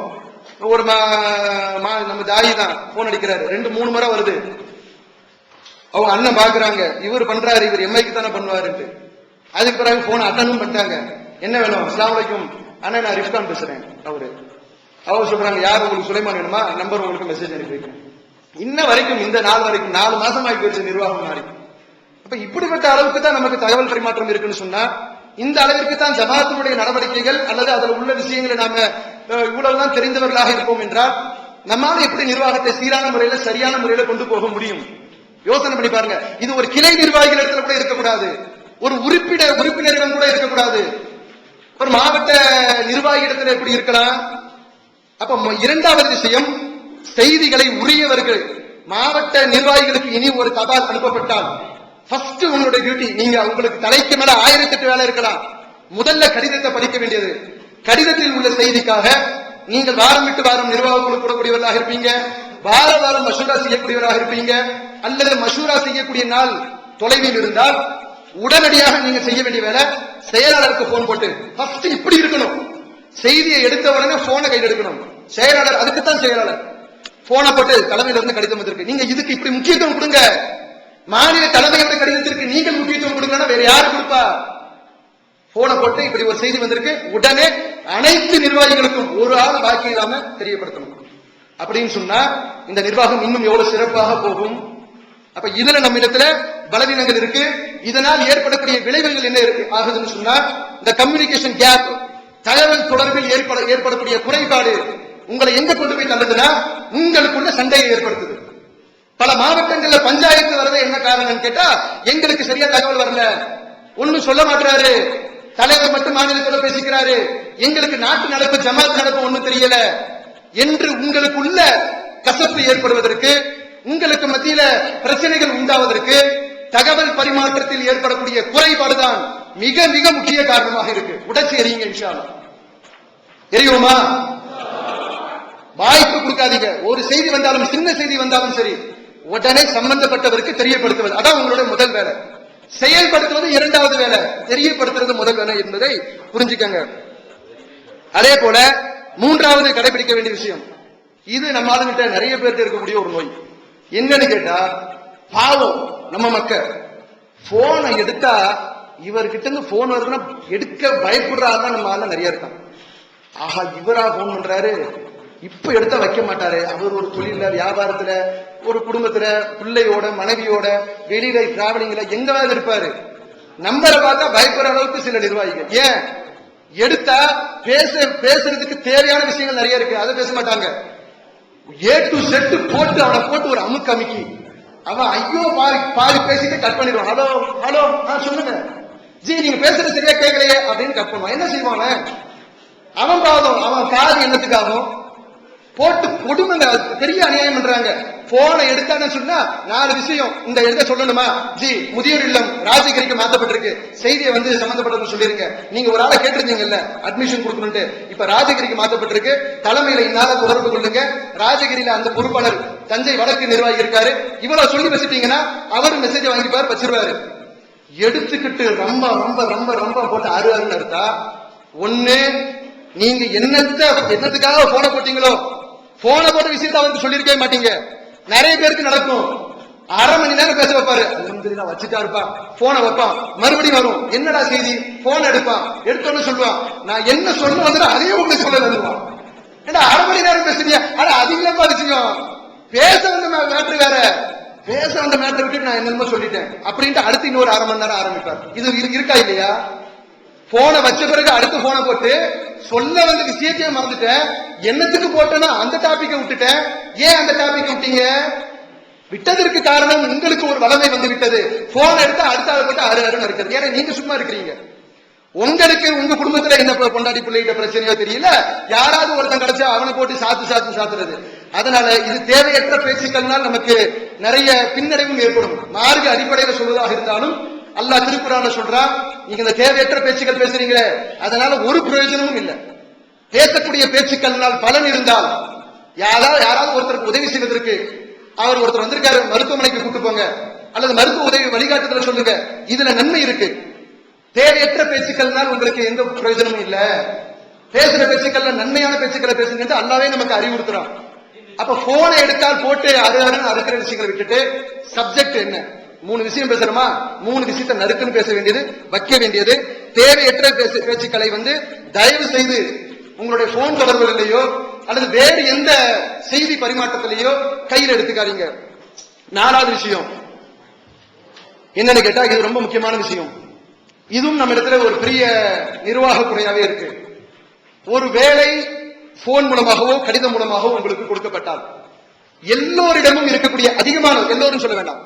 ஒரு நம்ம தாயி தான் போன் அடிக்கிறாரு, 2-3 முறை வருது. அவங்க அண்ணன் பாக்குறாங்க, இவர் பண்றாரு, இவர் MIக்கு தானே பண்ணுவாரு. அதுக்கு பிறகு போன் அட்டனும் பண்ணிட்டாங்க. என்ன வேணும்? அஸ்ஸலாமு அலைக்கும் அண்ணன், நான் ரிஃப்கான் பேசுறேன். அவர் சொல்றாங்க, யார் உங்களுக்கு சுலைமான் வேணுமா? நம்பர் உங்களுக்கு மெசேஜ் அனுப்பியிருக்கேன். இன்ன வரைக்கும் இந்த நாள் வரைக்கும் 4 மாசம் ஆகி போயிடுச்சு நிர்வாகம் மாறி. அப்ப இப்படிப்பட்ட அளவுக்கு தான் நமக்கு தகவல் பரிமாற்றம் இருக்குன்னு சொன்னா, இந்த அளவிற்கு தான் ஜமாத்தினுடைய நடவடிக்கைகள் அல்லது அதில் உள்ள விஷயங்களை நாம இவ்வளவுதான் தெரிந்தவர்களாக இருப்போம் என்றால் நம்மால எப்படி நிர்வாகத்தை சீரான முறையில சரியான முறையில கொண்டு போக முடியும்? யோசனை பண்ணி பாருங்க. இது ஒரு கிளை நிர்வாகிகள் இடத்துல கூட இருக்கக்கூடாது, ஒரு உறுப்பினரிடம் கூட இருக்கக்கூடாது, ஒரு மாவட்ட நிர்வாகி இடத்துல எப்படி இருக்கலாம்? அப்ப இரண்டாவது விஷயம், செய்திகளை உரியவர்கள் மாவட்ட நிர்வாகிகளுக்கு இனி ஒரு தபால் அனுப்பப்பட்டால் ஃபர்ஸ்ட் உங்களுடைய டியூட்டி, நீங்க உங்களுக்கு தலைக்கு மேல 1008 வேலை இருக்கலாம். முதல்ல கடிதத்தை படிக்க வேண்டியது. கடிதத்தில் உள்ள செய்திக்காக நீங்கள் வாரம் விட்டு வாரம் நிர்வாகங்களுக்கு கூடக்கூடியவர்களாக இருப்பீங்க, வாரம் மசூரா செய்யக்கூடியவராக இருப்பீங்க, அல்லது மசூரா செய்யக்கூடிய நாள் தொலைவில் இருந்தால் உடனடியாக நீங்க செய்ய வேண்டிய வேலை செயலாளருக்கு போன் போட்டு ஃபர்ஸ்ட் இப்படி இருக்கணும். செய்தியை எடுத்த உடனே போனை கையில் எடுக்கணும். செயலாளர் அதுக்குத்தான் செயலாளர் போனை போட்டு தலைமையில இருந்து கடிதம் வந்திருக்கு, நீங்க இதுக்கு இப்படி முக்கியத்துவம் கொடுங்க. மாநில தலைமையோட கடிதத்திற்கு நீங்கள் முக்கியத்துவம் கொடுக்கலன்னா வேற யாரு கொடுப்பா? போனை போட்டு இப்படி ஒரு செய்தி வந்திருக்கு, உடனே அனைத்து நிர்வாகிகளுக்கும் ஒரு ஆள் பாக்கி இல்லாம தெரியப்படுத்தணும். அப்படின்னு சொன்னா இந்த நிர்வாகம் இன்னும் எவ்வளவு சிறப்பாக போகும். அப்ப இதுல நம்ம இடத்துல பலவீனங்கள் இருக்கு. இதனால் ஏற்படக்கூடிய விளைவுகள் என்ன ஆகுதுன்னு சொன்னா, இந்த கம்யூனிகேஷன் கேப், தகவல் தொடர்பில் ஏற்படக்கூடிய குறைபாடு உங்களை எங்க கொண்டு போய் தள்ளுதுன்னா, உங்களுக்குள்ள சண்டையை ஏற்படுத்துது. பல மாவட்டங்கள்ல பஞ்சாயத்து வரது என்ன காரணம் கேட்டா, எங்களுக்கு சரியா தகவல் வரல, ஒண்ணும் சொல்ல மாட்டாரு, தலைவர் மட்டும் மாநிலத்தோட பேசிக்கிறாரு, எங்களுக்கு நாட்டு நடப்பு ஜமாத் நடப்பு ஒண்ணும் தெரியல என்று உங்களுக்குள்ள கசப்பு ஏற்படுவதற்கு, உங்களுக்கு மத்தியில பிரச்சனைகள் உண்டாவதற்கு தகவல் பரிமாற்றத்தில் ஏற்படக்கூடிய குறைபாடுதான் மிக மிக முக்கிய காரணமாக இருக்கு. உடைச்சு எறியுங்க, இன்ஷா அல்லாஹ். எரியுமா? வாய்ப்பு கொடுக்காதீங்க. ஒரு செய்தி வந்தாலும், சின்ன செய்தி வந்தாலும் சரி, உடனே சம்பந்தப்பட்டவருக்கு தெரியப்படுத்துவது, அதான் உங்களுடைய முதல் வேலை. செயல்படுத்துவது இரண்டாவது வேலை, தெரியப்படுத்துறது முதல் வேலை என்பதை புரிஞ்சுக்கங்க. அதே போல மூன்றாவது கடைபிடிக்க வேண்டிய விஷயம், இது நம்ம ஆளுங்கிட்ட நிறைய பேருக்கு இருக்கக்கூடிய ஒரு நோய். என்னன்னு கேட்டா, பாவம் நம்ம மக்கள் போனை எடுத்தா, இவர்கிட்ட இருந்து போன் வருதுன்னா எடுக்க பயப்படுறாருன்னா நம்ம ஆள நிறைய இருக்காங்க. ஆஹா, இவரா போன் பண்றாரு, இப்ப எடுத்தா வைக்க மாட்டாரு, அவர் ஒரு தொழில, வியாபாரத்துல, ஒரு குடும்பத்துல, பிள்ளையோட, மனைவியோட, வெளியில டிராவலிங்ல எங்காவது இருப்பாரு. நம்பரை பார்த்தா பயப்படுற அளவுக்கு சில நிர்வாகிகள். ஏன் எடுத்தா பேசுறதுக்கு தேவையான விஷயங்கள் நிறைய இருக்கு, அதை பேச மாட்டாங்க. ஏ டு செட் போட்டு அவனை போட்டு ஒரு அமுக்கு அமுக்கி அவன் ஐயோ பாதி பேசிட்டு கட் பண்ணிடுவான். ஹலோ ஹலோ சொல்லுங்க ஜி, நீங்க பேசுறது சரியா கேட்கலையே அப்படின்னு கட் பண்ணுவான். என்ன செய்வான் அவன்? பாவம், அவன் காது என்னத்துக்காகும் போட்டு கொடுமைங்க. பெரிய அநியாயம் பண்றாங்க. போனை எடுத்தான்னு சொன்னா 4 விஷயம் இந்த எழுத சொல்லணுமா, ஜி முதியோர் இல்லம் ராஜகிரிக்கு மாத்தப்பட்டிருக்கு, செய்தியை சம்பந்தப்பட்டது சொல்லிருங்க. நீங்க ஒரு ஆளை கேட்டிருந்தீங்கல்ல அட்மிஷன் கொடுக்கணும்னு, இப்ப ராஜகிரிக்கு மாத்தப்பட்டிருக்கு, தலைமையில இன்னால தொடர்பு கொள்ளுங்க, ராஜகிரியில அந்த பொறுப்பாளர் தஞ்சை வடக்கு நிர்வாகி இருக்காரு, இவ்வளவு சொல்லி வச்சுட்டீங்கன்னா அவரு மெசேஜ் வாங்கிப்பாரு, வச்சிருவாரு. எடுத்துக்கிட்டு ரொம்ப ரொம்ப ரொம்ப ரொம்ப போட்டு அருன்னு எடுத்தா, ஒண்ணு நீங்க என்னத்துக்காக போன போட்டீங்களோ, போன போட்ட விஷயத்த அவருக்கு சொல்லிருக்கவே மாட்டீங்க. நிறைய பேருக்கு நடக்கும், அரை மணி நேரம் பேச வைப்பாரு, வச்சுட்டா இருப்பான், போனை வைப்பான், மறுபடியும் வரும், என்னடா செய்தி, போன் எடுப்பான், எடுத்தோன்னு சொல்லுவான், நான் என்ன சொல்ல வந்து அதையும் உங்களுக்கு சொல்ல வந்துருவான். ஏன்னா அரை மணி நேரம் பேசுறீங்க, ஆனா அதிகமா விஷயம் பேச வந்த மேட்ரு வேற, பேச வந்த மேட்ரு விட்டு நான் என்னமோ சொல்லிட்டேன் அப்படின்ட்டு அடுத்து இன்னொரு அரை மணி நேரம் ஆரம்பிப்பார். இது இருக்கா இல்லையா? போனை வச்ச பிறகு அடுத்து போனை போட்டு சொல்ல வந்த விஷயத்தையே மறந்துட்டேன், என்னத்துக்கு போட்டேன்னா அந்த டாபிக்கை விட்டுட்டேன். ஏன் அந்த டாபிக் விட்டீங்க? விட்டதற்கு காரணம் உங்களுக்கு ஒரு வளமை வந்து விட்டது. போன் எடுத்து அடுத்த ஆள் போட்டு அருன்னு இருக்கிறது. ஏன்னா நீங்க சும்மா இருக்கிறீங்க. உங்களுக்கு உங்க குடும்பத்துல என்ன கொண்டாடி பிள்ளைகிட்ட பிரச்சனையோ தெரியல, யாராவது ஒருத்தன் கிடைச்சா அவனை போட்டு சாத்துறது. அதனால இது தேவையற்ற பேச்சுக்கள்னால் நமக்கு நிறைய பின்னடைவும் ஏற்படும். மார்க்க அடிப்படையில் சொல்வதாக இருந்தாலும் அல்லாஹ் திருக்குறான்ல சொல்றான், நீங்க இந்த தேவையற்ற பேச்சுக்கள் பேசுறீங்களே, அதனால ஒரு பிரயோஜனமும் இல்லை. பேசக்கூடிய பேச்சுக்கள்னால் பலன் இருந்தால், யாராவது ஒருத்தருக்கு உதவி செய்வதற்கு, அவர் ஒருத்தர் வந்திருக்காரு, மருத்துவமனைக்கு கூட்டு போங்க, அல்லது மருத்துவ உதவி வழிகாட்டுதல சொல்லுங்க, இதுல நன்மை இருக்கு. தேவையற்ற பேச்சுக்கள்னால் உங்களுக்கு எந்த பிரயோஜனமும் இல்ல. பேசுற பேச்சுக்கள்ல நன்மையான பேச்சுக்களை பேசுங்க, அல்லாவே நமக்கு அறிவுறுத்துறான். அப்ப போனை எடுத்தால் போட்டு அறுக்கிற விஷயங்களை விட்டுட்டு, சப்ஜெக்ட் என்ன, 3 விஷயம் பேசுறோமா, 3 விஷயத்தை நறுக்குன்னு பேச வேண்டியது, வைக்க வேண்டியது. தேவையற்ற பேச்சுக்களை தயவு செய்து உங்களுடைய போன் தொடர்புகளிலேயோ அல்லது வேறு எந்த செய்தி பரிமாற்றத்திலேயோ கையில் எடுத்துக்காதீங்க. 4வது விஷயம் என்னன்னு கேட்டா, இது ரொம்ப முக்கியமான விஷயம். இதுவும் நம்ம இடத்துல ஒரு பெரிய நிர்வாக குறையாவே இருக்கு. ஒரு வேலை போன் மூலமாகவோ கடிதம் மூலமாகவோ உங்களுக்கு கொடுக்கப்பட்டால், எல்லோரிடமும் இருக்கக்கூடிய அதிகமான, எல்லோரும் சொல்ல வேண்டாம்,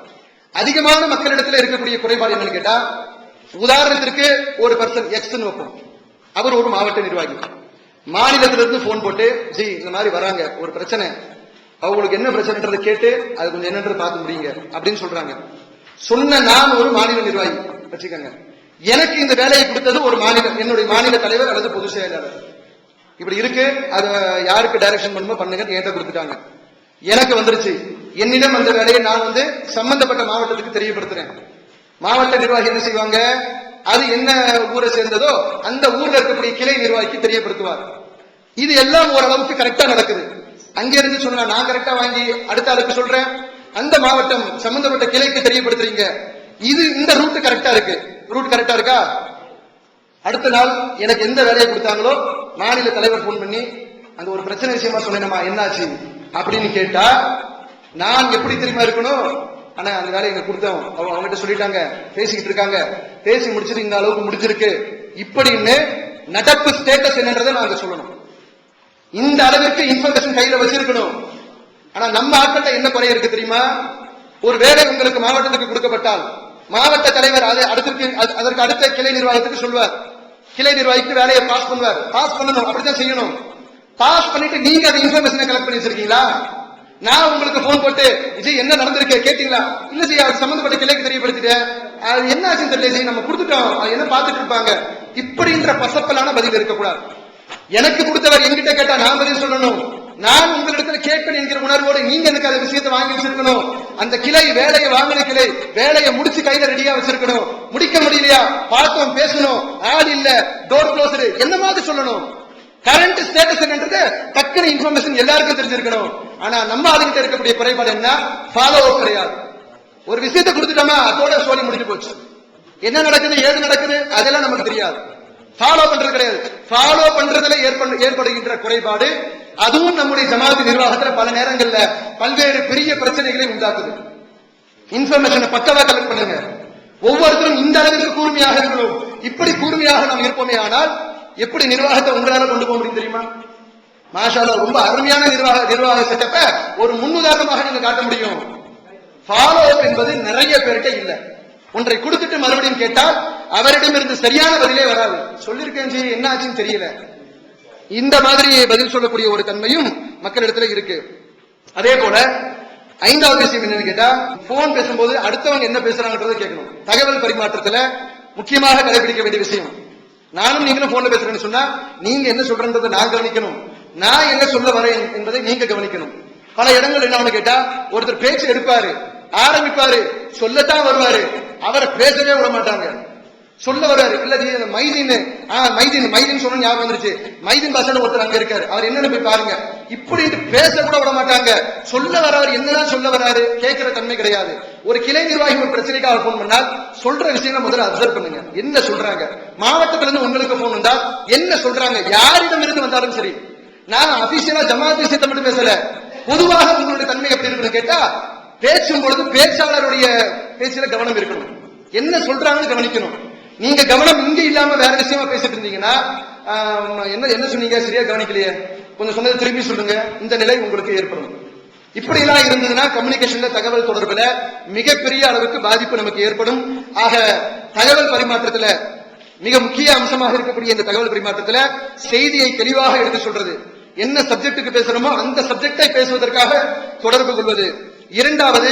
அதிகமான மக்களிடத்தில் இருக்கக்கூடிய குறைபாடு என்னன்னு கேட்டா, உதாரணத்திற்கு ஒரு பர்சன் எக்ஸ் வைப்போம், அவர் ஒரு மாவட்ட நிர்வாகி, மாநிலத்திலிருந்து போன் போட்டு, ஜி இந்த மாதிரி வராங்க, ஒரு பிரச்சனை, அவங்களுக்கு என்ன பிரச்சனைன்றதை கேட்டு அது கொஞ்சம் என்னன்றது பார்த்து முடியுங்க அப்படின்னு சொல்றாங்க. சொன்ன நான் ஒரு மாநில நிர்வாகி வச்சுக்கோங்க, எனக்கு இந்த வேலையை கொடுத்தது ஒரு மாநிலம், என்னுடைய மாநில தலைவர் அல்லது பொதுச் செயலாளர். இப்படி இருக்கு, அதை யாருக்கு டைரக்ஷன் பண்ணுமோ பண்ணுங்க என்கிட்ட கொடுத்துட்டாங்க. எனக்கு வந்துருச்சு, என்னிடம் அந்த வேலையை நான் சம்பந்தப்பட்ட மாவட்டத்துக்கு தெரியப்படுத்துறேன். மாவட்ட நிர்வாகி என்ன செய்வாங்க, அது என்ன ஊரை சேர்ந்ததோ அந்த ஊர்ல இருக்கக்கூடிய கிளை நிர்வாகிக்கு தெரியப்படுத்துவார். இது எல்லாம் ஓரளவுக்கு கரெக்டா நடக்குது. அங்க இருந்து சொன்னா நான் கரெக்டா வாங்கி அடுத்த ஆளுக்கு சொல்றேன், அந்த மாவட்டம் சம்பந்தப்பட்ட கிளைக்கு தெரியப்படுத்துறீங்க. இது இந்த ரூட் கரெக்டா இருக்கு. ரூட் கரெக்டா இருக்கா? அடுத்த நாள் எனக்கு எந்த வேலையை கொடுத்தாங்களோ மாநில தலைவர் போன் பண்ணி அங்க ஒரு பிரச்சனை விஷயமா சொன்னேன்மா என்னாச்சு அப்படின்னு கேட்டா நான் எப்படி தெரியுமா இருக்கணும், ஆனா அந்த வேலையை எங்க கொடுத்தோம் அவங்ககிட்ட சொல்லிட்டாங்க, பேசிக்கிட்டு இருக்காங்க, பேசி முடிச்சிட்டு இந்த அளவுக்கு முடிஞ்சிருக்கு இப்படின்னு நடப்பு ஸ்டேட்டஸ் என்னன்றதை நாங்க சொல்லணும். இந்த அளவிற்கு இன்ஃபர்மேஷன் கையில வச்சிருக்கணும். ஆனா நம்ம ஆட்கள்ட்ட என்ன குறை இருக்கு தெரியுமா? ஒரு வேலை உங்களுக்கு மாவட்டத்துக்கு கொடுக்கப்பட்டால் மாவட்ட தலைவர் அதற்கு அடுத்த கிளை நிர்வாகத்துக்கு சொல்வார், கிளை நிர்வாகிக்கு வேலையை பாஸ் பண்ணுவார். பாஸ் பண்ணணும், அப்படித்தான் செய்யணும். பாஸ் பண்ணிட்டு நீங்க அந்த இன்ஃபர்மேஷனை கலெக்ட் பண்ணி வச்சிருக்கீங்களா? நான் உங்களுக்கு போன் போட்டு விஜய் என்ன நடந்திருக்கு கேட்டீங்களா? இல்ல ஜி அது சம்பந்தப்பட்ட கிளைக்கு தெரியப்படுத்திட்டேன், அது என்ன ஆச்சுன்னு தெரியல ஜி, நம்ம கொடுத்துட்டோம், அது என்ன பார்த்துட்டு இருப்பாங்க இப்படின்ற பசப்பலான பதில் இருக்கக்கூடாது. எனக்கு கொடுத்தவர் என்கிட்ட கேட்டா நான் பதில் சொல்லணும். நான் உங்களிடத்துல கேட்பேன் என்கிற உணர்வோடு நீங்க எனக்கு அந்த விஷயத்தை வாங்கி வச்சிருக்கணும். அந்த கிளை வேலையை வாங்கின கிளை வேலையை முடிச்சு கையில ரெடியா வச்சிருக்கணும். முடிக்க முடியலையா பார்த்தோம் பேசணும், ஆள் இல்ல, டோர் க்ளோஸ்டு என்ன மாதிரி சொல்லணும். கரண்ட் ஸ்டேட்டஸ் என்னன்றது டக்குனு இன்ஃபர்மேஷன் எல்லாருக்கும் தெரிஞ்சிருக்கணும். ஆனா நம்ம அதுகிட்ட இருக்கக்கூடிய குறைபாடு என்ன? ஃபாலோ அப் கிடையாது. ஒரு விஷயத்தை கொடுத்துட்டோமா அதோட சோழி முடிஞ்சு போச்சு. என்ன நடக்குது ஏது நடக்குது அதெல்லாம் நமக்கு தெரியாது. ஃபாலோ பண்றது கிடையாது. ஃபாலோ பண்றதுல ஏற்படுகின்ற குறைபாடு அதுவும் நம்முடைய ஜமாத் நிர்வாகத்துல பல நேரங்கள்ல பல்வேறு பெரிய பிரச்சனைகளை உண்டாக்குது. இன்ஃபர்மேஷனை பக்கவா கலெக்ட் பண்ணுங்க. ஒவ்வொருத்தரும் இந்த அளவிற்கு கூர்மையாக இருக்கிறோம். இப்படி கூர்மையாக நாம் இருப்போமே ஆனால் எப்படி நிர்வாகத்தை உங்களால கொண்டு போக முடியும் தெரியுமா? மாஷா அல்லாஹ் ரொம்ப அருமையான நிர்வாக செட்டப்ப ஒரு முன்னுதாரணமாக நீங்க காட்ட முடியும். ஃபாலோ அப் என்பது நிறைய பேர்கிட்ட இல்ல. ஒன்றை கொடுத்துட்டு மறுபடியும் கேட்டால் அவரிடம் இருந்து சரியான பதிலே வராது. சொல்லிருக்கேன் ஜி என்ன ஆச்சுன்னு தெரியல, இந்த மாதிரி பதில் சொல்லக்கூடிய ஒரு தன்மையும் மக்களிடத்துல இருக்கு. அதே போல ஐந்தாவது விஷயம் என்னன்னு கேட்டா போன் பேசும்போது அடுத்தவங்க என்ன பேசுறாங்கன்றதை கேட்கணும். தகவல் பரிமாற்றத்துல முக்கியமாக கடைபிடிக்க வேண்டிய விஷயம், நானும் நீங்களும் போன்ல பேசுறேன்னு சொன்னா நீங்க என்ன சொல்றதை நான் கவனிக்கணும், நான் என்ன சொல்ல வரேன் என்பதை நீங்க கவனிக்கணும். பல இடங்கள் என்ன கேட்டா ஒருத்தர் பேச்சு எடுப்பாரு, ஆரம்பிப்பாரு, சொல்லத்தான் வருவாரு, அவரை பேசவே விட மாட்டாங்க. சொல்ல வர்றாரு இல்ல மைதீன் சொன்ன ஞாபகம் வந்துருச்சு, மைதீன் பாஷா ஒருத்தர் அங்க இருக்காரு, அவர் என்னன்னு போய் பாருங்க, இப்படி பேச கூட விட மாட்டாங்க. சொல்ல வர்றவர் என்னதான் சொல்ல வர்றாரு கேட்கிற தன்மை கிடையாது. ஒரு கிளை நிர்வாகி ஒரு பிரச்சனைக்காக போன் பண்ணால் சொல்ற விஷயங்களை முதல்ல அப்சர்வ் பண்ணுங்க, என்ன சொல்றாங்க. மாவட்டத்துல இருந்து உங்களுக்கு போன் வந்தால் என்ன சொல்றாங்க, யாரிடம் இருந்து வந்தாலும் சரி. நான் அபிஷியலா ஜமாத் விஷயத்தை மட்டும் பேசல, பொதுவாக உங்களுடைய தன்மை எப்படி இருக்குன்னு கேட்டா பேசும் பொழுது பேச்சாளருடைய பேச்சில கவனம் இருக்கணும், என்ன சொல்றாங்கன்னு கவனிக்கணும். நீங்க கவனம் இங்க இல்லாம வேற விஷயமா பேசிட்டு இருந்தீங்கன்னா என்ன சொன்னீங்க சரியா கவனிக்கலையே, கொஞ்சம் சொன்னதை திரும்பி சொல்லுங்க, இந்த நிலை உங்களுக்கு ஏற்படும். இப்படி எல்லாம் இருந்ததுன்னா கம்யூனிகேஷன்ல தகவல் தொடர்புல மிகப்பெரிய அளவுக்கு பாதிப்பு நமக்கு ஏற்படும். ஆக தகவல் பரிமாற்றத்துல மிக முக்கிய அம்சமாக இருக்கக்கூடிய இந்த தகவல் பரிமாற்றத்துல செய்தியை தெளிவாக எடுத்து சொல்றது, என்ன சப்ஜெக்டுக்கு பேசுறோமோ அந்த சப்ஜெக்டை பேசுவதற்காக தொடர்பு கொள்வது. இரண்டாவது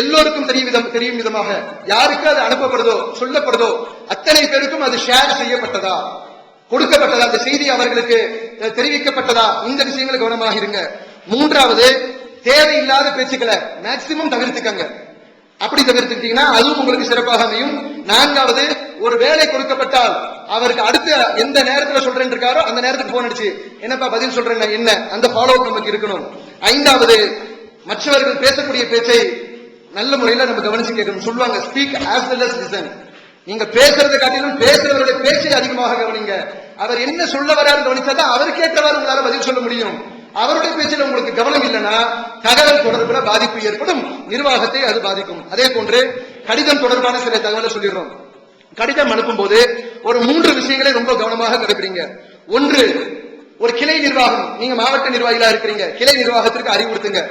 எல்லோருக்கும் தெரியும் விதமாக யாருக்கு அது அனுப்பப்படுதோ சொல்லப்படுதோ அத்தனை பேருக்கும் அது ஷேர் செய்யப்பட்டதா, கொடுக்கப்பட்டதா, அந்த செய்தி அவர்களுக்கு தெரிவிக்கப்பட்டதா, இந்த விஷயங்களை கவனமாக இருங்க. மூன்றாவது தேவையில்லாத பேச்சுக்களை மேக்சிமம் தவிர்த்துக்கங்க. அப்படி தவிர்த்துக்கிட்டீங்கன்னா அதுவும் உங்களுக்கு சிறப்பாக அமையும். நான்காவது ஒரு வேலை கொடுக்கப்பட்டால் அவருக்கு அடுத்த எந்த நேரத்தில் சொல்றேன் இருக்காரோ அந்த நேரத்துக்கு போன் அடிச்சு என்னப்பா பதில் சொல்றேன் என்ன அந்த ஃபாலோ அப் நமக்கு இருக்கணும். ஐந்தாவது மற்றவர்கள் பேசக்கூடிய பேச்சை நல்ல முறையில நம்ம கவனிச்சு கேட்கணும். சொல்லுவாங்க speak as well as listen. நீங்க பேசுறதை காட்டிலும் பேசுறவருடைய பேச்சை அதிகமாக கவனிங்க. அவர் என்ன சொல்ல வராரு கவனிச்சாதான் அவருக்கு ஏற்றவாறு உங்களால பதில் சொல்ல முடியும். அவருடைய பேச்சில் உங்களுக்கு கவனம் இல்லைன்னா தகவல் தொடர்புல பாதிப்பு ஏற்படும், நிர்வாகத்தை அது பாதிக்கும். அதே போன்று கடிதம் தொடர்பான சில தகவலை சொல்லிடுறோம். கடிதம் அனுப்பும் போது ஒரு 3 விஷயங்களை ரொம்ப கவனமாக கடைபிடிங்க. ஒன்று, ஒரு கிளை நிர்வாகம், நீங்க மாவட்ட நிர்வாகிகளா இருக்கிறீங்க, கிளை நிர்வாகத்திற்கு அறிவுறுத்துங்க.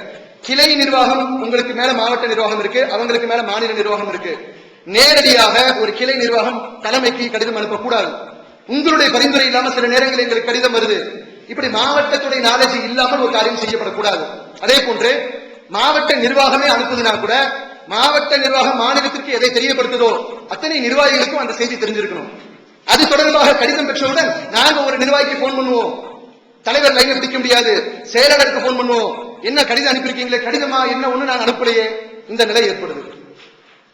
கிளை நிர்வாகம் உங்களுக்கு மேல மாவட்ட நிர்வாகம் இருக்கு, அவங்களுக்கு மேல மாநில நிர்வாகம் இருக்கு. நேரடியாக ஒரு கிளை நிர்வாகம் தலைமைக்கு கடிதம் அனுப்பக்கூடாது. உங்களுடைய பரிந்துரை இல்லாம சில நேரங்களில் எங்களுக்கு கடிதம் வருது, இப்படி மாவட்டத்துடைய நாலேஜ் இல்லாமல் ஒரு காரியம் செய்யப்படக்கூடாது. அதே போன்று மாவட்ட நிர்வாகமே அனுப்புதுனா கூட மாவட்ட நிர்வாகம் மாநிலத்திற்கு எதை தெரியப்படுத்துதோ அத்தனை நிர்வாகிகளுக்கும் அந்த செய்தி தெரிஞ்சிருக்கணும். அது தொடர்பாக கடிதம் பெற்றவுடன் நாங்க ஒரு நிர்வாகிக்கு போன் பண்ணுவோம், தலைவர் லைனை பிடிக்க முடியாது, செயலாளருக்கு போன் பண்ணுவோம், என்ன கடிதம் அனுப்பியிருக்கீங்களே, கடிதமா என்ன ஒண்ணு நான் அனுப்பலையே, இந்த நிலை ஏற்படுது.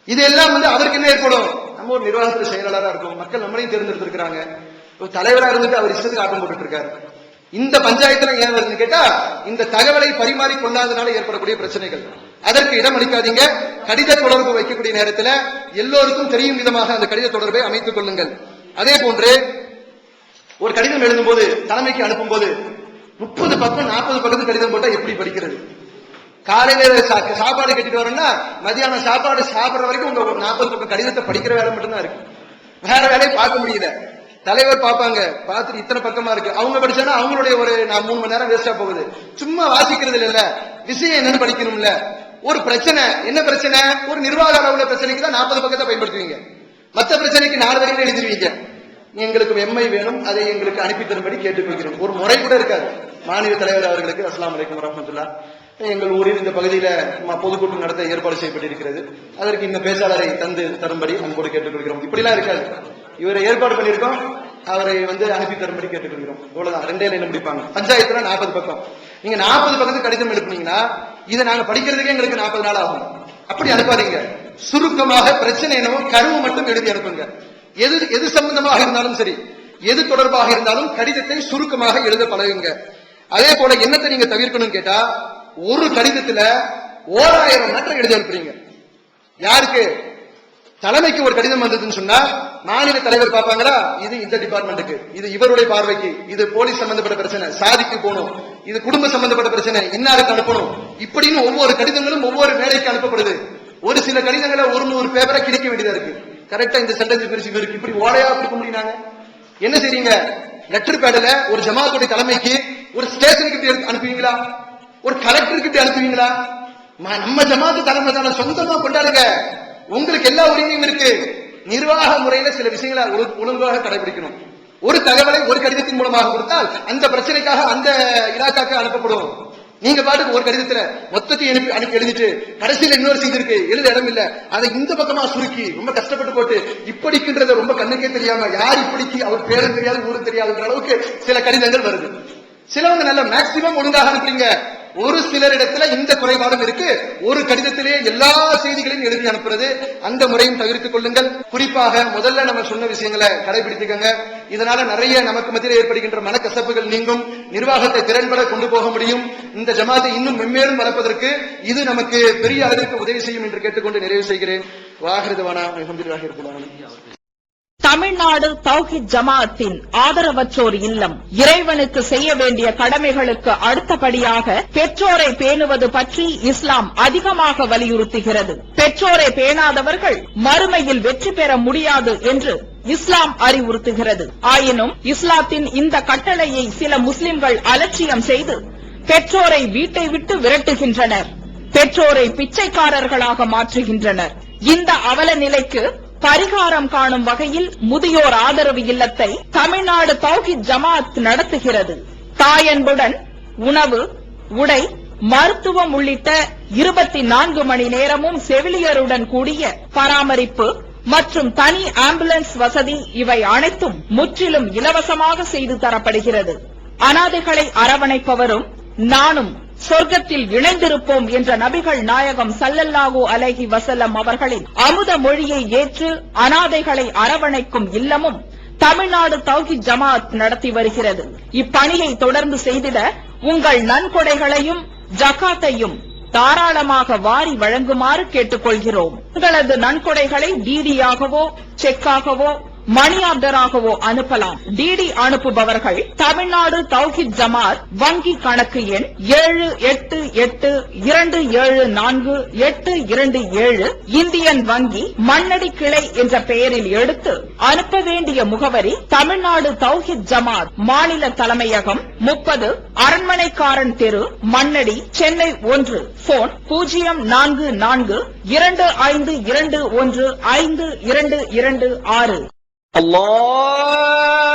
இதெல்லாம் அவருக்கு என்ன ஏற்படும், நம்ம ஒரு நிர்வாகத்தில் செயலாளராக இருக்கும், மக்கள் நம்மளையும் தேர்ந்தெடுத்திருக்கிறாங்க, தலைவராக இருந்துட்டு அவர் இஷ்டத்துக்கு ஆட்டம் போட்டுட்டு இருக்காரு. இந்த பஞ்சாயத்துல ஏன் வருதுன்னு கேட்டா இந்த தகவலை பரிமாறி கொள்ளாதனால ஏற்படக்கூடிய பிரச்சனைகள். அதற்கு இடம் அளிக்காதீங்க. கடித தொடர்பு வைக்கக்கூடிய நேரத்தில் எல்லோருக்கும் தெரியும் விதமாக அந்த கடித தொடர்பை அமைத்துக் கொள்ளுங்கள். அதே போன்று ஒரு கடிதம் எழுதும் போது தலைமைக்கு அனுப்பும் போது 30 பக்கம் 40 பக்கத்து கடிதம் போட்டா எப்படி படிக்கிறது? காலையில சாப்பாடு கட்டிட்டு வரோம்னா மதியானம் சாப்பாடு சாப்பிடுற வரைக்கும் உங்க 40 பக்கம் கடிதத்தை படிக்கிற வேலை மட்டும்தான் இருக்கு. வேற வேலையை பார்க்க முடியல. தலைவர் பார்ப்பாங்க, பார்த்துட்டு இத்தனை பக்கமா இருக்கு. அவங்க படிச்சானா அவங்களுடைய ஒரு 3 மணி நேரம் வேஸ்டா போகுது. சும்மா வாசிக்கிறது இல்ல, விஷயம் என்னன்னு படிக்கணும்ல. ஒரு பிரச்சனை, என்ன பிரச்சனை? ஒரு நிர்வாக அளவுல பிரச்சனைக்கு தான் 40 பக்கத்தை பயன்படுத்துவீங்க. மற்ற பிரச்சனைக்கு 4 வரைக்கும் எழுதிருவீங்க. எங்களுக்கு எம்ஐ வேணும், அதை எங்களுக்கு அனுப்பி தரும்படி கேட்டுக்கொள்கிறோம். ஒரு முறை கூட இருக்காது. மாநில தலைவர் அவர்களுக்கு அஸ்ஸலாமு அலைக்கும் வரஹ்மத்துல்லாஹ், எங்கள் ஊரில் இந்த பகுதியில பொதுக்கூட்டம் நடத்த ஏற்பாடு செய்யப்பட்டிருக்கிறது, அதற்கு இந்த பேச்சாளரை தரும்படி அன்போடு கேட்டுக்கொள்கிறோம். இப்படிலாம் இருக்காது. இவரை ஏற்பாடு பண்ணியிருக்கோம், அவரை அனுப்பி தரும்படி கேட்டுக்கொள்கிறோம். இவ்வளவுதான். 2 லைன்ல முடிப்பாங்க. பஞ்சாயத்துல 40 பக்கம். நீங்க 40 பக்கத்துக்கு கடிதம் எழுப்புனீங்கன்னா இதை நாங்க படிக்கிறதுக்கே எங்களுக்கு 40 நாள் ஆகும். அப்படி அனுப்பாதீங்க. சுருக்கமாக பிரச்சனை என்னவோ கருவு மட்டும் எழுதி அனுப்புங்க. எது சம்பந்தமாக இருந்தாலும் சரி, எது தொடர்பாக இருந்தாலும் கடிதத்தை சுருக்கமாக எழுத பழகுங்க. அதே போல என்னத்தை நீங்க தவிர்க்கணும் கேட்டா, ஒரு கடிதத்துல 1000 லெட்டர் எழுதி அனுப்புறீங்க. யாருக்கு? தலைமைக்கு ஒரு கடிதம் வந்ததுன்னு சொன்னா மாநில தலைவர் பார்ப்பாங்களா, இது இந்த டிபார்ட்மெண்ட்டுக்கு, இது இவருடைய பார்வைக்கு, இது போலீஸ் சம்பந்தப்பட்ட பிரச்சனை, சாதிக்கு போகணும், இது குடும்ப சம்பந்தப்பட்ட பிரச்சனை, இன்னாருக்கு அனுப்பணும். இப்படின்னு ஒவ்வொரு கடிதங்களும் ஒவ்வொரு வேலைக்கு அனுப்பப்படுது. ஒரு சில கடிதங்களை 100 பேப்பரை கிழிக்க வேண்டியதா இருக்கு. கரெக்டா இந்த சென்டென்ஸ் பிரிச்சு இருக்கு. இப்படி ஓடையா கொடுக்க முடியும். என்ன செய்றீங்க? லெட்டர் பேட்ல ஒரு ஜமாத்துடைய தலைமைக்கு, ஒரு ஸ்டேஷனுக்கு இப்படி அனுப்புவீங்களா? ஒரு கலெக்டருக்கு இப்படி அனுப்புவீங்களா? நம்ம ஜமாத்து தலைமை தான, சொந்தமா கொண்டாடுங்க. உங்களுக்கு எல்லா உரிமையும் இருக்கு. நிர்வாக முறையில சில விஷயங்களை ஒழுங்காக கடைபிடிக்கணும். ஒரு தகவலை ஒரு கடிதத்தின் மூலமாக கொடுத்தால் அந்த பிரச்சனைக்காக அந்த இலாக்காக்கு அனுப்பப்படும். நீங்க பாட்டுக்கு ஒரு கடிதத்துல மொத்தத்தையும் அனுப்பி எழுதிட்டு கடைசியில இன்னொரு செய்தி இருக்கு, எழுத இடம் இல்ல, அதை இந்த பக்கமா சுருக்கி ரொம்ப கஷ்டப்பட்டு போட்டு இப்படிக்குன்றத ரொம்ப கண்ணுக்கே தெரியாம, யார் இப்படிக்கு அவர் பேரும் தெரியாது ஊரும் தெரியாதுன்ற அளவுக்கு சில கடிதங்கள் வருது. சிலவங்க நல்ல மேக்சிமம் ஒழுங்காக அனுப்புறீங்க. ஒரு சிலரிடத்துல இந்த குறைபாடும் இருக்கு. ஒரு கடிதத்திலே எல்லா செய்திகளையும் எழுதி அனுப்புறது, அந்த முறையும் தவிர்த்துக் கொள்ளுங்கள். குறிப்பாக முதல்ல நம்ம சொன்ன விஷயங்களை கடைபிடித்துக்கங்க. இதனால நிறைய நமக்கு மத்தியில் ஏற்படுகின்ற மனக்கசப்புகள் நீங்கும், நிர்வாகத்தை திறன்பட கொண்டு போக முடியும். இந்த ஜமாத்தை இன்னும் மென்மேலும் வளர்ப்பதற்கு இது நமக்கு பெரிய அளவிற்கு உதவி செய்யும் என்று கேட்டுக்கொண்டு நிறைவு செய்கிறேன். வாஹிருதவானா அல்ஹம்துலில்லாஹி ரப்பில் ஆலமீன். தமிழ்நாடு தௌஹீத் ஜமாஅத்தின் ஆதரவற்றோர் இல்லம் இறைவனுக்கு செய்ய வேண்டிய கடமைகளுக்கு அடுத்தபடியாக பெற்றோரை பேணுவது பற்றி இஸ்லாம் அதிகமாக வலியுறுத்துகிறது. பெற்றோரை பேணாதவர்கள் மறுமையில் வெற்றி பெற முடியாது என்று இஸ்லாம் அறிவுறுத்துகிறது. ஆயினும் இஸ்லாத்தின் இந்த கட்டளையை சில முஸ்லிம்கள் அலட்சியம் செய்து பெற்றோரை வீட்டை விட்டு விரட்டுகின்றனர், பெற்றோரை பிச்சைக்காரர்களாக மாற்றுகின்றனர். இந்த அவல நிலைக்கு பரிகாரம் காணும் வகையில் முதியோர் ஆதரவு இல்லத்தை தமிழ்நாடு தௌஹீத் ஜமாஅத் நடத்துகிறது. தாயன்புடன் உணவு, உடை, மருத்துவம் உள்ளிட்ட 24 மணி நேரமும் செவிலியருடன் கூடிய பராமரிப்பு மற்றும் தனி ஆம்புலன்ஸ் வசதி, இவை அனைத்தும் முற்றிலும் இலவசமாக செய்து தரப்படுகிறது. அனாதைகளை அரவணைப்பவரும் நானும் சொர்க்கத்தில் இணைந்திருப்போம் என்ற நபிகள் நாயகம் ஸல்லல்லாஹு அலைஹி வஸல்லம் அவர்களின் அமுத மொழியை ஏற்று அனாதைகளை அரவணைக்கும் இல்லமும் தமிழ்நாடு தௌஹீத் ஜமாஅத் நடத்தி வருகிறது. இப்பணியை தொடர்ந்து செய்திட உங்கள் நன்கொடைகளையும் ஜகாத்தையும் தாராளமாக வாரி வழங்குமாறு கேட்டுக்கொள்கிறோம். உங்களது நன்கொடைகளை டிடியாகவோ செக்காகவோ மணி ஆர்டராகவோ அனுப்பலாம். டிடி அனுப்புபவர்கள் தமிழ்நாடு தௌஹீத் ஜமாஅத் வங்கி கணக்கு எண் 7882748827 இந்தியன் வங்கி மண்ணடி கிளை என்ற பெயரில் எடுத்து அனுப்ப வேண்டிய முகவரி தமிழ்நாடு தௌஹீத் ஜமாஅத் மாநில தலைமையகம் 30 அரண்மனைக்காரன் தெரு, மண்ணடி, சென்னை 1. போன் 04425215226. Allah